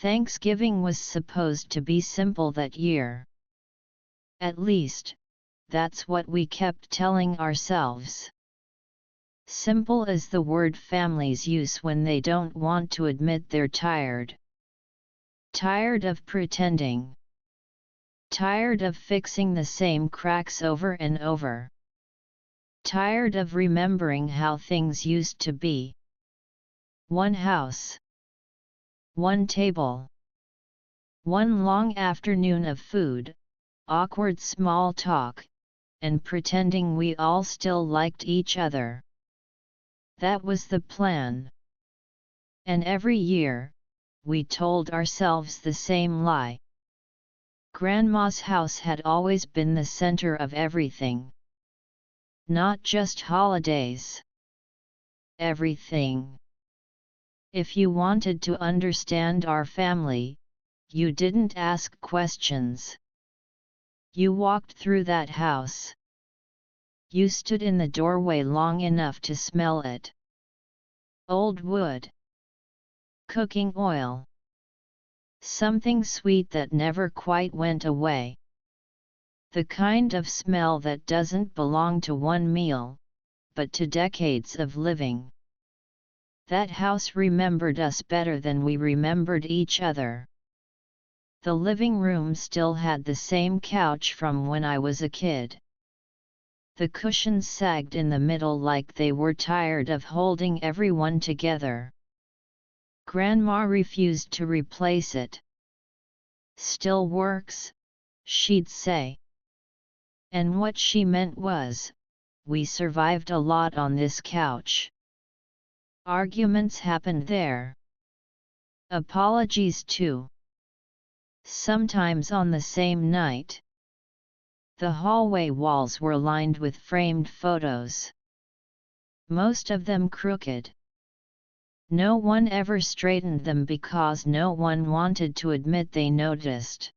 Thanksgiving was supposed to be simple that year. At least, that's what we kept telling ourselves. Simple is the word families use when they don't want to admit they're tired. Tired of pretending. Tired of fixing the same cracks over and over. Tired of remembering how things used to be. One house. One table. One long afternoon of food, awkward small talk, and pretending we all still liked each other. That was the plan. And every year, we told ourselves the same lie. Grandma's house had always been the center of everything. Not just holidays. Everything. If you wanted to understand our family, you didn't ask questions. You walked through that house. You stood in the doorway long enough to smell it. Old wood. Cooking oil. Something sweet that never quite went away. The kind of smell that doesn't belong to one meal, but to decades of living. That house remembered us better than we remembered each other. The living room still had the same couch from when I was a kid. The cushions sagged in the middle like they were tired of holding everyone together. Grandma refused to replace it. Still works, she'd say. And what she meant was, we survived a lot on this couch. Arguments happened there. Apologies too. Sometimes on the same night. The hallway walls were lined with framed photos. Most of them crooked. No one ever straightened them because no one wanted to admit they noticed.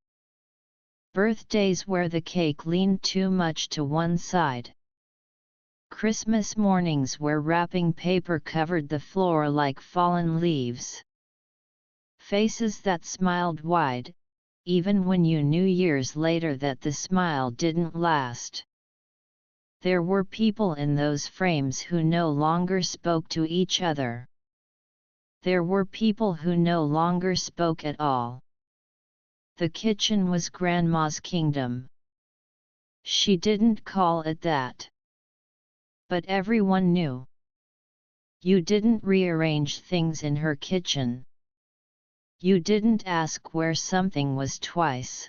Birthdays where the cake leaned too much to one side. Christmas mornings where wrapping paper covered the floor like fallen leaves. Faces that smiled wide, even when you knew years later that the smile didn't last. There were people in those frames who no longer spoke to each other. There were people who no longer spoke at all. The kitchen was Grandma's kingdom. She didn't call it that. But everyone knew. You didn't rearrange things in her kitchen. You didn't ask where something was twice.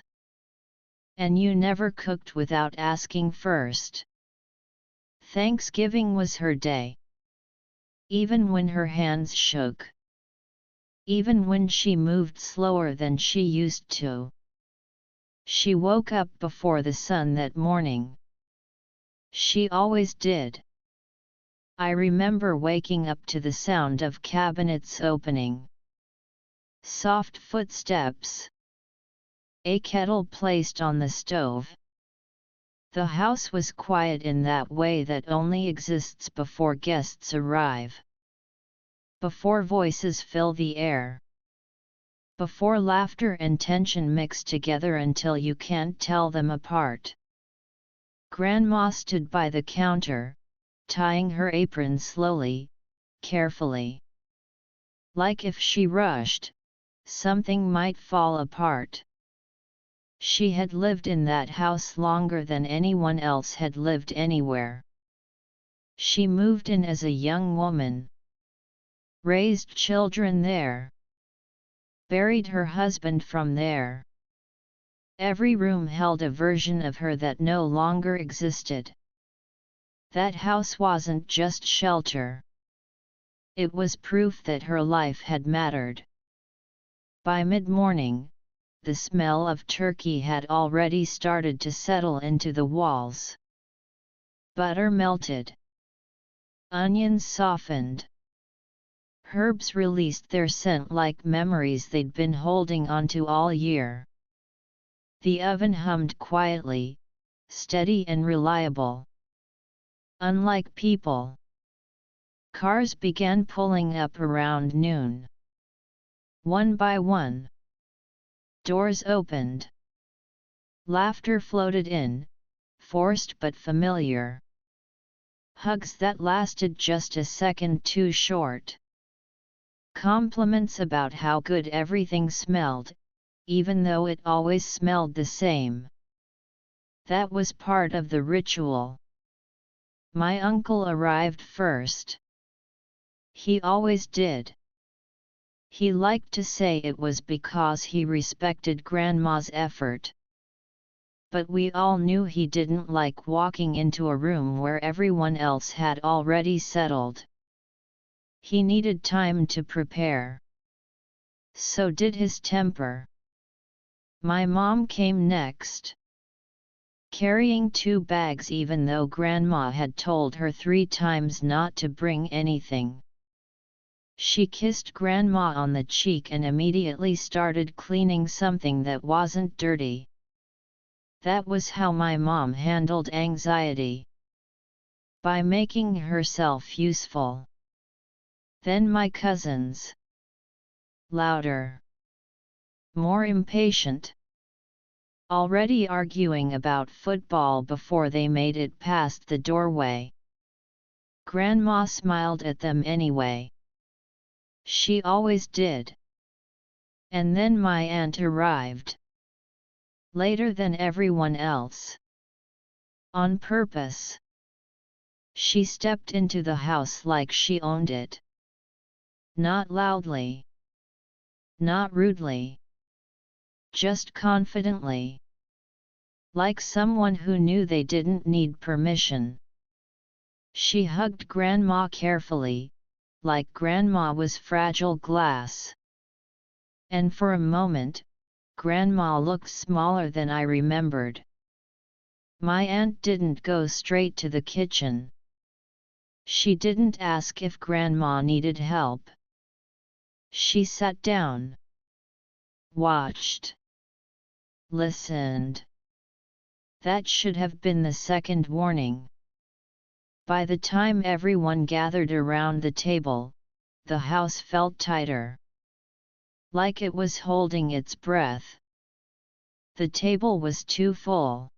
And you never cooked without asking first. Thanksgiving was her day. Even when her hands shook. Even when she moved slower than she used to. She woke up before the sun that morning. She always did. I remember waking up to the sound of cabinets opening. Soft footsteps. A kettle placed on the stove. The house was quiet in that way that only exists before guests arrive. Before voices fill the air. Before laughter and tension mix together until you can't tell them apart. Grandma stood by the counter, tying her apron slowly, carefully. Like if she rushed, something might fall apart. She had lived in that house longer than anyone else had lived anywhere. She moved in as a young woman. Raised children there. Buried her husband from there. Every room held a version of her that no longer existed. That house wasn't just shelter. It was proof that her life had mattered. By mid-morning, the smell of turkey had already started to settle into the walls. Butter melted. Onions softened. Herbs released their scent like memories they'd been holding onto all year. The oven hummed quietly, steady and reliable. Unlike people. Cars began pulling up around noon. One by one. Doors opened. Laughter floated in, forced but familiar. Hugs that lasted just a second too short. Compliments about how good everything smelled, even though it always smelled the same. That was part of the ritual. My uncle arrived first. He always did. He liked to say it was because he respected Grandma's effort. But we all knew he didn't like walking into a room where everyone else had already settled. He needed time to prepare. So did his temper. My mom came next, carrying 2 bags even though Grandma had told her 3 times not to bring anything. She kissed Grandma on the cheek and immediately started cleaning something that wasn't dirty. That was how my mom handled anxiety. By making herself useful. Then my cousins. Louder. More impatient. Already arguing about football before they made it past the doorway. Grandma smiled at them anyway. She always did. And then my aunt arrived. Later than everyone else. On purpose. She stepped into the house like she owned it. Not loudly. Not rudely. Just confidently. Like someone who knew they didn't need permission. She hugged Grandma carefully, like Grandma was fragile glass. And for a moment, Grandma looked smaller than I remembered. My aunt didn't go straight to the kitchen. She didn't ask if Grandma needed help. She sat down. Watched. Listened. That should have been the second warning. By the time everyone gathered around the table, the house felt tighter. Like it was holding its breath. The table was too full.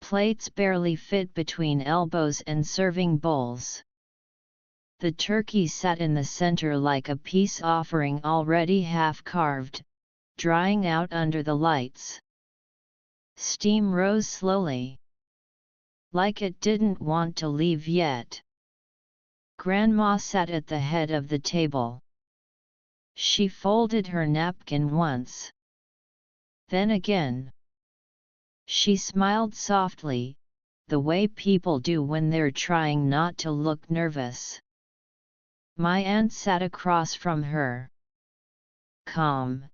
Plates barely fit between elbows and serving bowls. The turkey sat in the center like a peace offering already half-carved, drying out under the lights. Steam rose slowly. Like it didn't want to leave yet. Grandma sat at the head of the table. She folded her napkin once. Then again. She smiled softly, the way people do when they're trying not to look nervous. My aunt sat across from her. Calm.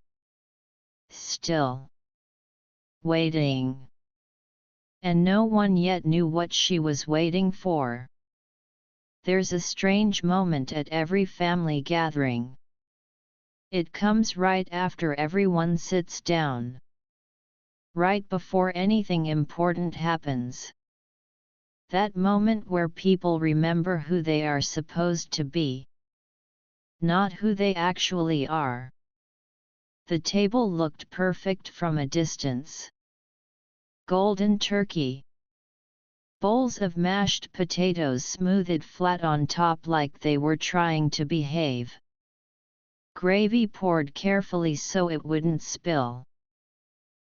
Still. Waiting. And no one yet knew what she was waiting for. There's a strange moment at every family gathering. It comes right after everyone sits down. Right before anything important happens. That moment where people remember who they are supposed to be. Not who they actually are. The table looked perfect from a distance. Golden turkey. Bowls of mashed potatoes smoothed flat on top like they were trying to behave. Gravy poured carefully so it wouldn't spill.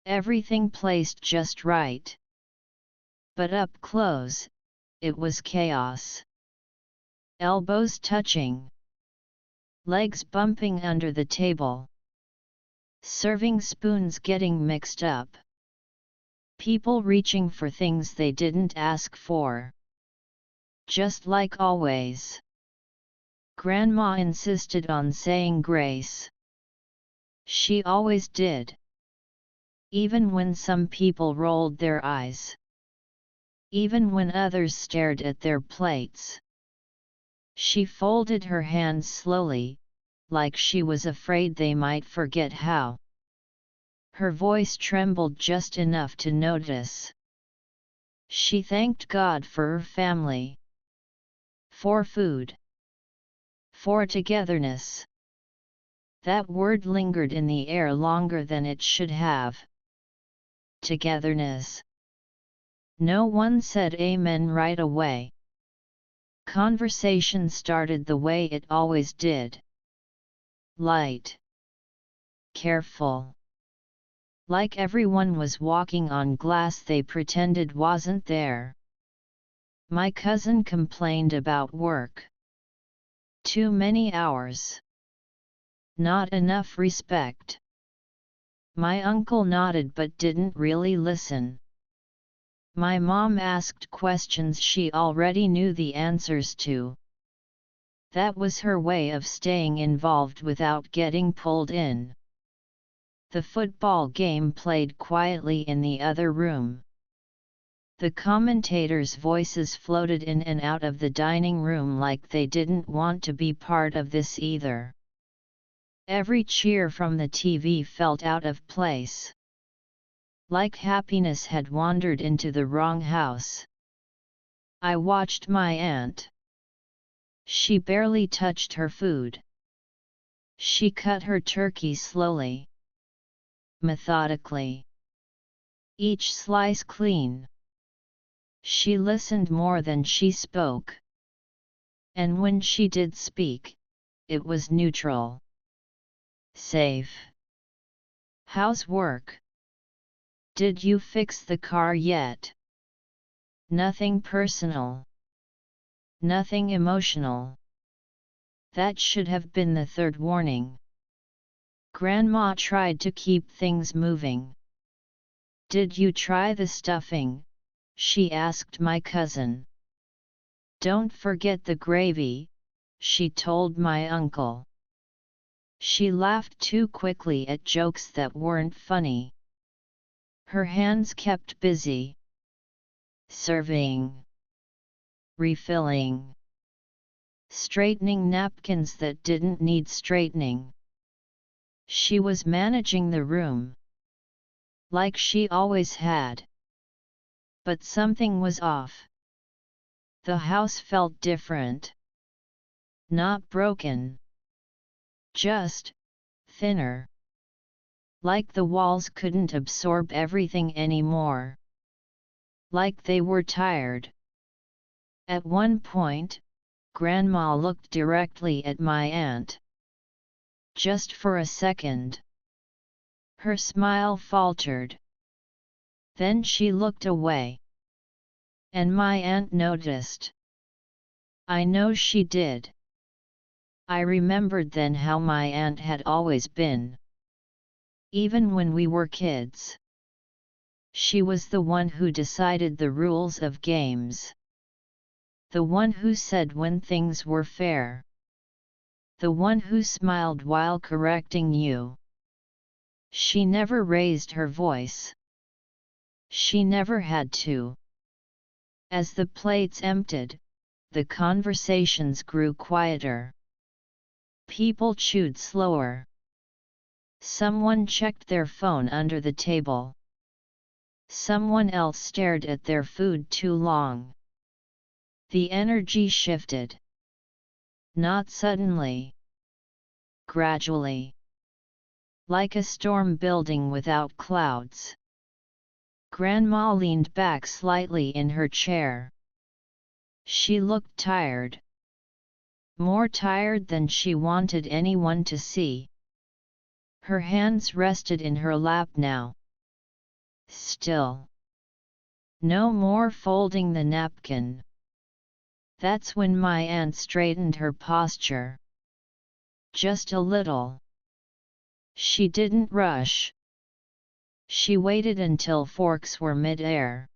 Everything placed just right. But up close, it was chaos. Elbows touching. Legs bumping under the table. Serving spoons getting mixed up. People reaching for things they didn't ask for. Just like always. Grandma insisted on saying grace. She always did. Even when some people rolled their eyes. Even when others stared at their plates. She folded her hands slowly, like she was afraid they might forget how. Her voice trembled just enough to notice. She thanked God for her family. For food. For togetherness. That word lingered in the air longer than it should have. Togetherness. No one said amen right away. Conversation started the way it always did. Light. Careful. Like everyone was walking on glass they pretended wasn't there. My cousin complained about work. Too many hours. Not enough respect. My uncle nodded but didn't really listen. My mom asked questions she already knew the answers to. That was her way of staying involved without getting pulled in. The football game played quietly in the other room. The commentators' voices floated in and out of the dining room like they didn't want to be part of this either. Every cheer from the TV felt out of place. Like happiness had wandered into the wrong house. I watched my aunt. She barely touched her food. She cut her turkey slowly. Methodically. Each slice clean. She listened more than she spoke. And when she did speak, it was neutral. Safe. How's work? Did you fix the car yet? Nothing personal. Nothing emotional. That should have been the third warning. Grandma tried to keep things moving. Did you try the stuffing? She asked my cousin. Don't forget the gravy, she told my uncle. She laughed too quickly at jokes that weren't funny. Her hands kept busy. Serving. Refilling. Straightening napkins that didn't need straightening. She was managing the room. Like she always had. But something was off. The house felt different. Not broken. Just thinner. Like the walls couldn't absorb everything anymore. Like they were tired. At one point, Grandma looked directly at my aunt. Just for a second. Her smile faltered. Then she looked away. And my aunt noticed. I know she did. I remembered then how my aunt had always been. Even when we were kids. She was the one who decided the rules of games. The one who said when things were fair. The one who smiled while correcting you. She never raised her voice. She never had to. As the plates emptied, the conversations grew quieter. People chewed slower. Someone checked their phone under the table. Someone else stared at their food too long. The energy shifted. Not suddenly. Gradually. Like a storm building without clouds. Grandma leaned back slightly in her chair. She looked tired. More tired than she wanted anyone to see. Her hands rested in her lap now. Still. No more folding the napkin. That's when my aunt straightened her posture. Just a little. She didn't rush. She waited until forks were mid-air.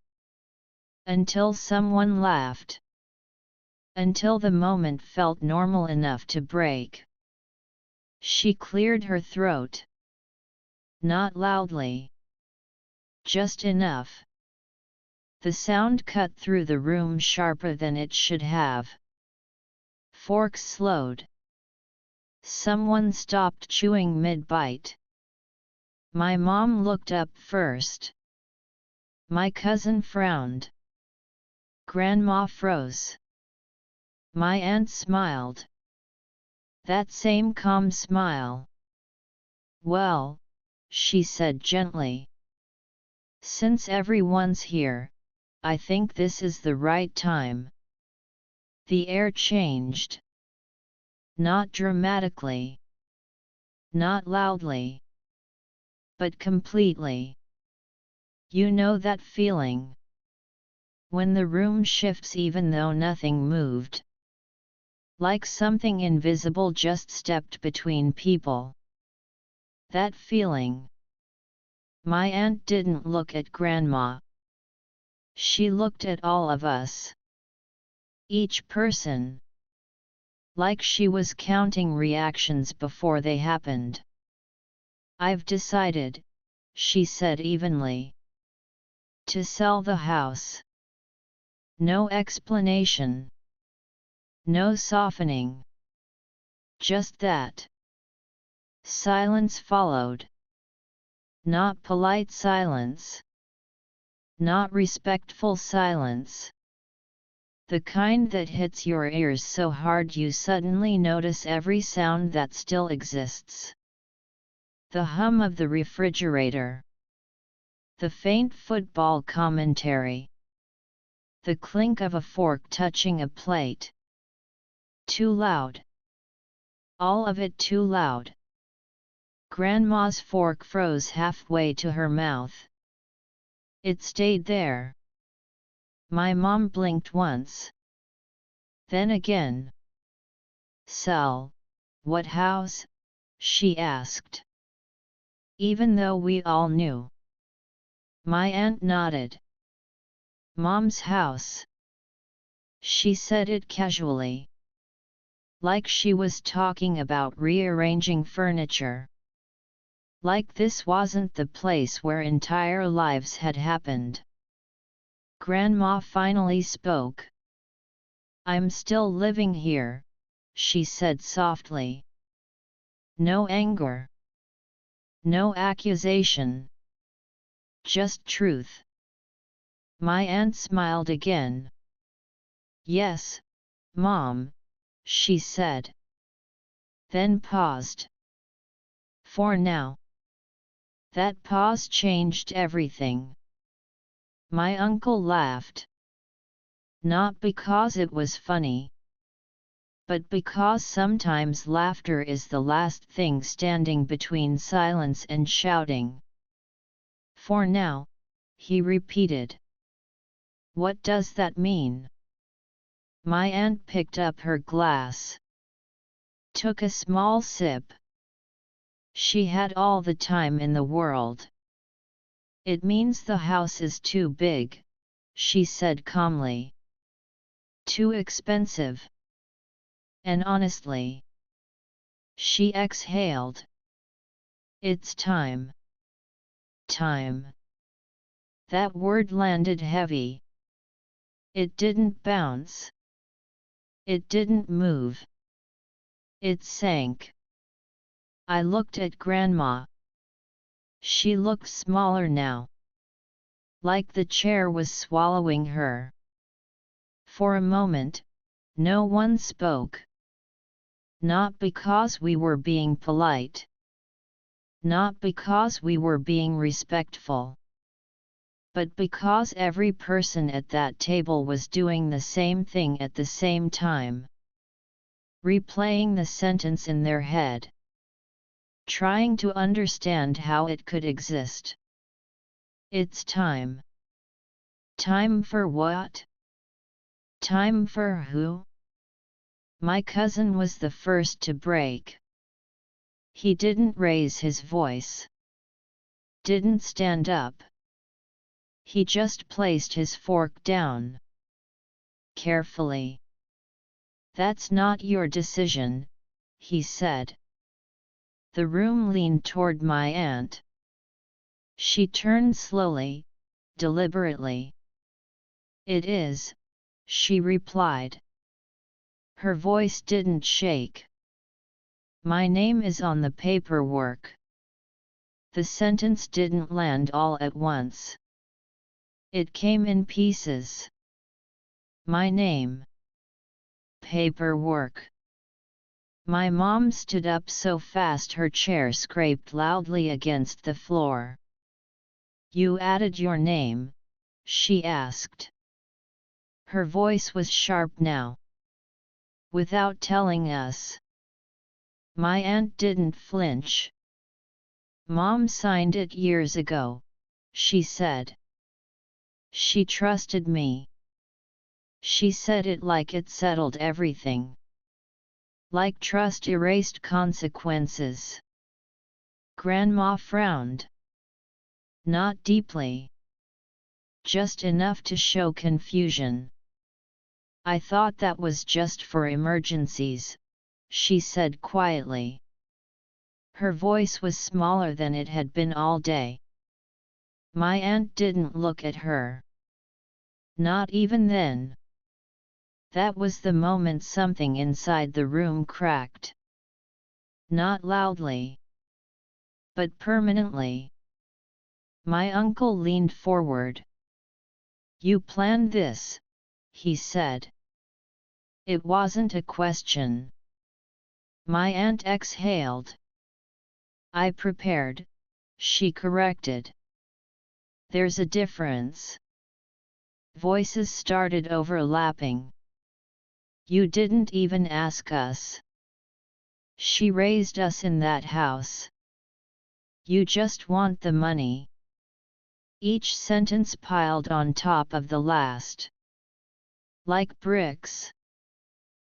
Until someone laughed. Until the moment felt normal enough to break. She cleared her throat. Not loudly. Just enough. The sound cut through the room sharper than it should have. Forks slowed. Someone stopped chewing mid-bite. My mom looked up first. My cousin frowned. Grandma froze. My aunt smiled. That same calm smile. Well, she said gently. Since everyone's here, I think this is the right time. The air changed. Not dramatically. Not loudly. But completely. You know that feeling? When the room shifts even though nothing moved. Like something invisible just stepped between people. That feeling. My aunt didn't look at Grandma. She looked at all of us. Each person. Like she was counting reactions before they happened. I've decided, she said evenly. To sell the house. No explanation. No softening. Just that. Silence followed. Not polite silence. Not respectful silence. The kind that hits your ears so hard you suddenly notice every sound that still exists. The hum of the refrigerator. The faint football commentary. The clink of a fork touching a plate. Too loud. All of it too loud. Grandma's fork froze halfway to her mouth. It stayed there. My mom blinked once. Then again. Sell? What house? She asked. Even though we all knew. My aunt nodded. Mom's house. She said it casually. Like she was talking about rearranging furniture. Like this wasn't the place where entire lives had happened. Grandma finally spoke. I'm still living here, she said softly. No anger. No accusation. Just truth. My aunt smiled again. Yes, Mom, she said. Then paused. For now. That pause changed everything. My uncle laughed. Not because it was funny. But because sometimes laughter is the last thing standing between silence and shouting. For now, he repeated. What does that mean? My aunt picked up her glass. Took a small sip. She had all the time in the world. It means the house is too big, she said calmly. Too expensive. And honestly. She exhaled. It's time. Time. That word landed heavy. It didn't bounce. It didn't move. It sank. I looked at Grandma. She looked smaller now. Like the chair was swallowing her. For a moment, no one spoke. Not because we were being polite. Not because we were being respectful. But because every person at that table was doing the same thing at the same time. Replaying the sentence in their head. Trying to understand how it could exist. It's time. Time for what? Time for who? My cousin was the first to break. He didn't raise his voice. Didn't stand up. He just placed his fork down. Carefully. That's not your decision, he said. The room leaned toward my aunt. She turned slowly, deliberately. It is, she replied. Her voice didn't shake. My name is on the paperwork. The sentence didn't land all at once. It came in pieces. My name. Paperwork. My mom stood up so fast her chair scraped loudly against the floor. "You added your name?" she asked. Her voice was sharp now. "Without telling us?" My aunt didn't flinch. "Mom signed it years ago," she said. "She trusted me. She said it like it settled everything. Like trust erased consequences." Grandma frowned. Not deeply. Just enough to show confusion. "I thought that was just for emergencies," she said quietly. Her voice was smaller than it had been all day. My aunt didn't look at her. Not even then. That was the moment something inside the room cracked. Not loudly, but permanently. My uncle leaned forward. "You planned this," he said. It wasn't a question. My aunt exhaled. "I prepared," she corrected. "There's a difference." Voices started overlapping. "You didn't even ask us. She raised us in that house. You just want the money." Each sentence piled on top of the last. Like bricks.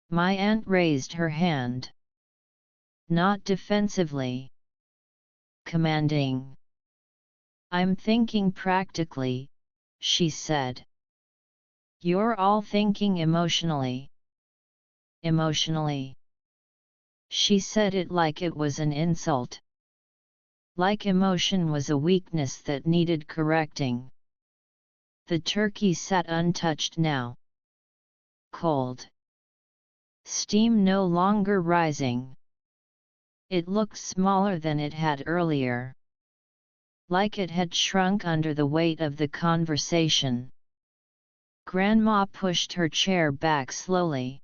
My aunt raised her hand. Not defensively. Commanding. "I'm thinking practically," she said. "You're all thinking emotionally." Emotionally. She said it like it was an insult. Like emotion was a weakness that needed correcting. The turkey sat untouched now. Cold. Steam no longer rising. It looked smaller than it had earlier. Like it had shrunk under the weight of the conversation. Grandma pushed her chair back slowly.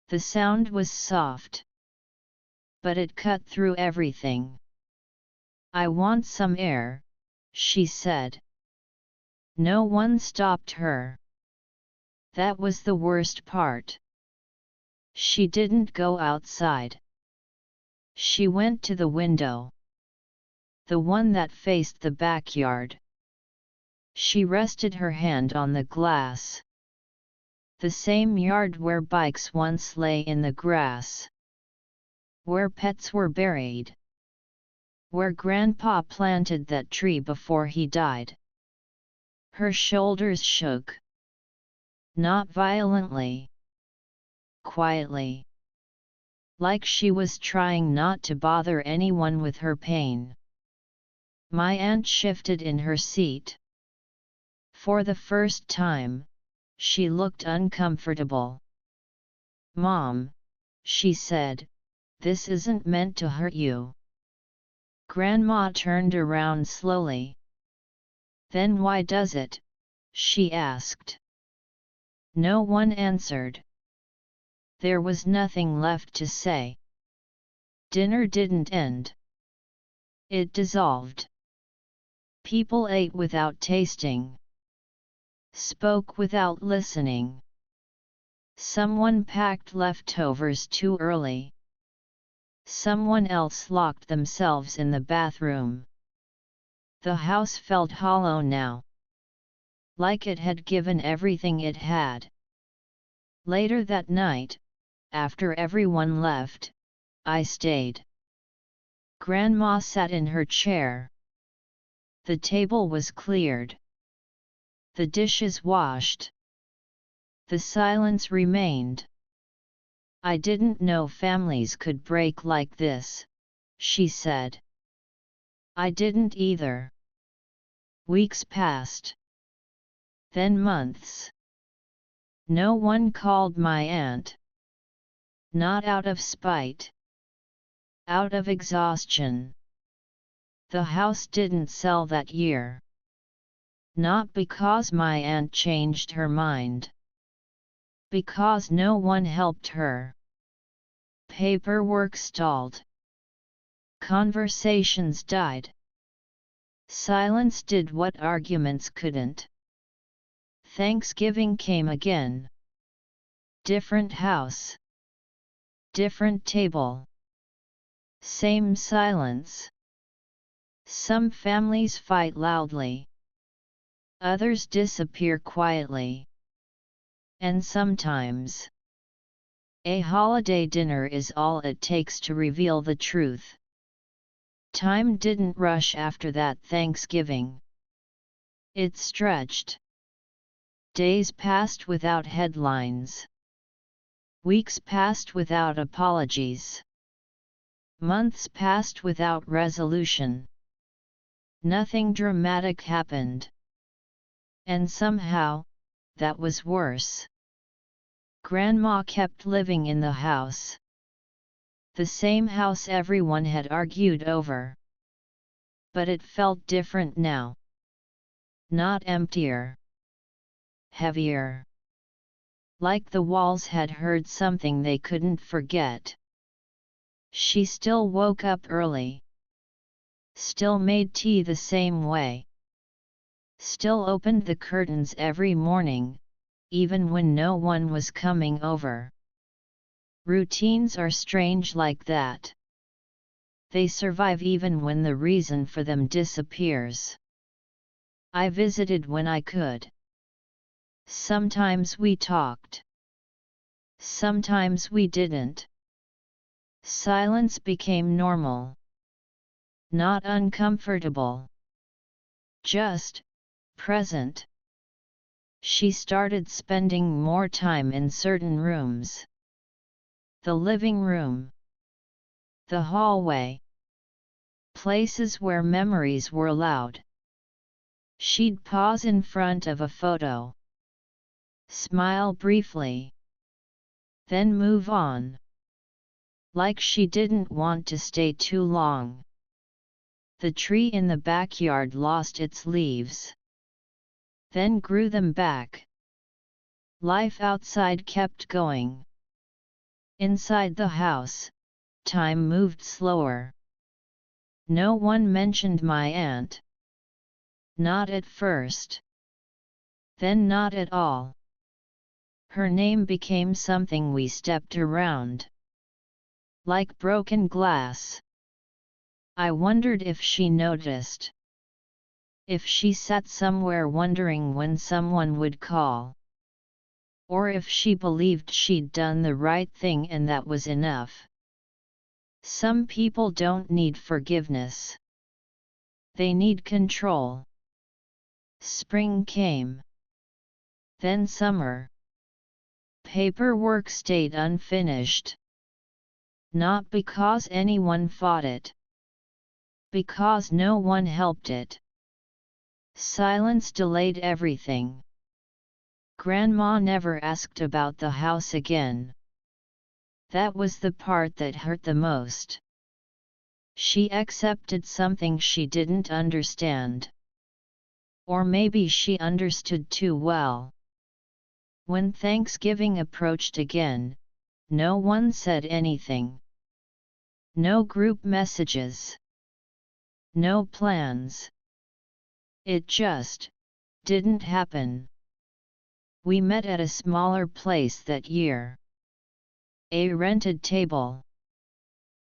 The sound was soft. But it cut through everything. "I want some air," she said. No one stopped her. That was the worst part. She didn't go outside. She went to the window. The one that faced the backyard. She rested her hand on the glass. The same yard where bikes once lay in the grass. Where pets were buried. Where Grandpa planted that tree before he died. Her shoulders shook. Not violently. Quietly. Like she was trying not to bother anyone with her pain. My aunt shifted in her seat. For the first time, she looked uncomfortable. "Mom," she said, "this isn't meant to hurt you." Grandma turned around slowly. "Then why does it?" she asked. No one answered. There was nothing left to say. Dinner didn't end. It dissolved. People ate without tasting. Spoke without listening. Someone packed leftovers too early. Someone else locked themselves in the bathroom. The house felt hollow now. Like it had given everything it had. Later that night, after everyone left, I stayed. Grandma sat in her chair. The table was cleared. The dishes washed. The silence remained. "I didn't know families could break like this," she said. "I didn't either." Weeks passed. Then months. No one called my aunt. Not out of spite. Out of exhaustion. The house didn't sell that year. Not because my aunt changed her mind. Because no one helped her. Paperwork stalled. Conversations died. Silence did what arguments couldn't. Thanksgiving came again. Different house. Different table. Same silence. Some families fight loudly. Others disappear quietly. And sometimes, a holiday dinner is all it takes to reveal the truth. Time didn't rush after that Thanksgiving. It stretched. Days passed without headlines. Weeks passed without apologies. Months passed without resolution. Nothing dramatic happened. And somehow, that was worse. Grandma kept living in the house. The same house everyone had argued over. But it felt different now. Not emptier. Heavier. Like the walls had heard something they couldn't forget. She still woke up early. Still made tea the same way. Still opened the curtains every morning, even when no one was coming over. Routines are strange like that. They survive even when the reason for them disappears. I visited when I could. Sometimes we talked. Sometimes we didn't. Silence became normal. Not uncomfortable. Just present. She started spending more time in certain rooms. The living room. The hallway. Places where memories were loud. She'd pause in front of a photo. Smile briefly. Then move on. Like she didn't want to stay too long. The tree in the backyard lost its leaves. Then grew them back. Life outside kept going. Inside the house, time moved slower. No one mentioned my aunt. Not at first. Then not at all. Her name became something we stepped around. Like broken glass. I wondered if she noticed. If she sat somewhere wondering when someone would call. Or if she believed she'd done the right thing and that was enough. Some people don't need forgiveness. They need control. Spring came. Then summer. Paperwork stayed unfinished. Not because anyone fought it. Because no one helped it. Silence delayed everything. Grandma never asked about the house again. That was the part that hurt the most. She accepted something she didn't understand. Or maybe she understood too well. When Thanksgiving approached again, no one said anything. No group messages. No plans. It just didn't happen. We met at a smaller place that year. A rented table.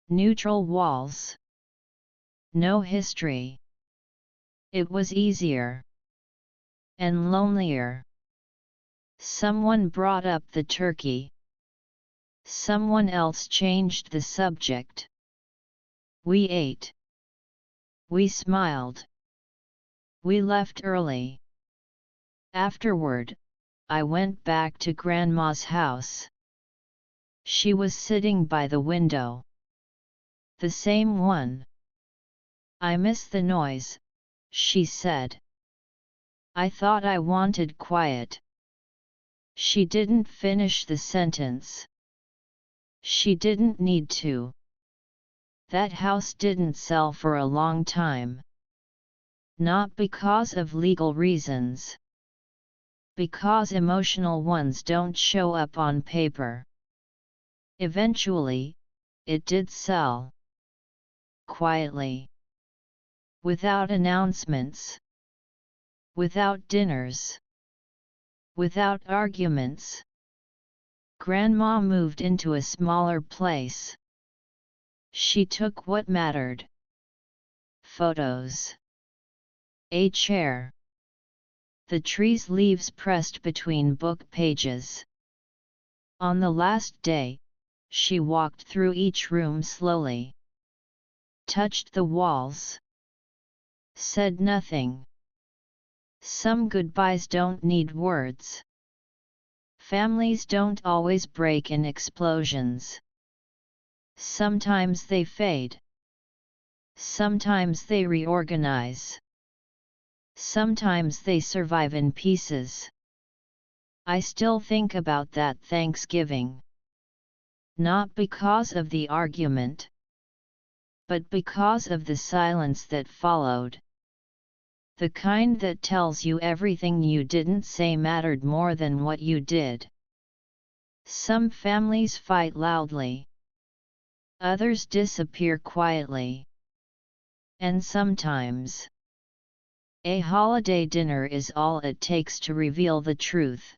Neutral walls. No history. It was easier. And lonelier. Someone brought up the turkey. Someone else changed the subject. We ate. We smiled. We left early. Afterward, I went back to Grandma's house. She was sitting by the window. The same one. I miss the noise, she said. I thought I wanted quiet. She didn't finish the sentence. She didn't need to. That house didn't sell for a long time. Not because of legal reasons. Because emotional ones don't show up on paper. Eventually, it did sell. Quietly. Without announcements. Without dinners. Without arguments. Grandma moved into a smaller place. She took what mattered. Photos. A chair. The tree's leaves pressed between book pages. On the last day, she walked through each room slowly. Touched the walls. Said nothing. Some goodbyes don't need words. Families don't always break in explosions. Sometimes they fade. Sometimes they reorganize. Sometimes they survive in pieces. I still think about that Thanksgiving. Not because of the argument, but because of the silence that followed. The kind that tells you everything you didn't say mattered more than what you did. Some families fight loudly. Others disappear quietly. And sometimes, a holiday dinner is all it takes to reveal the truth.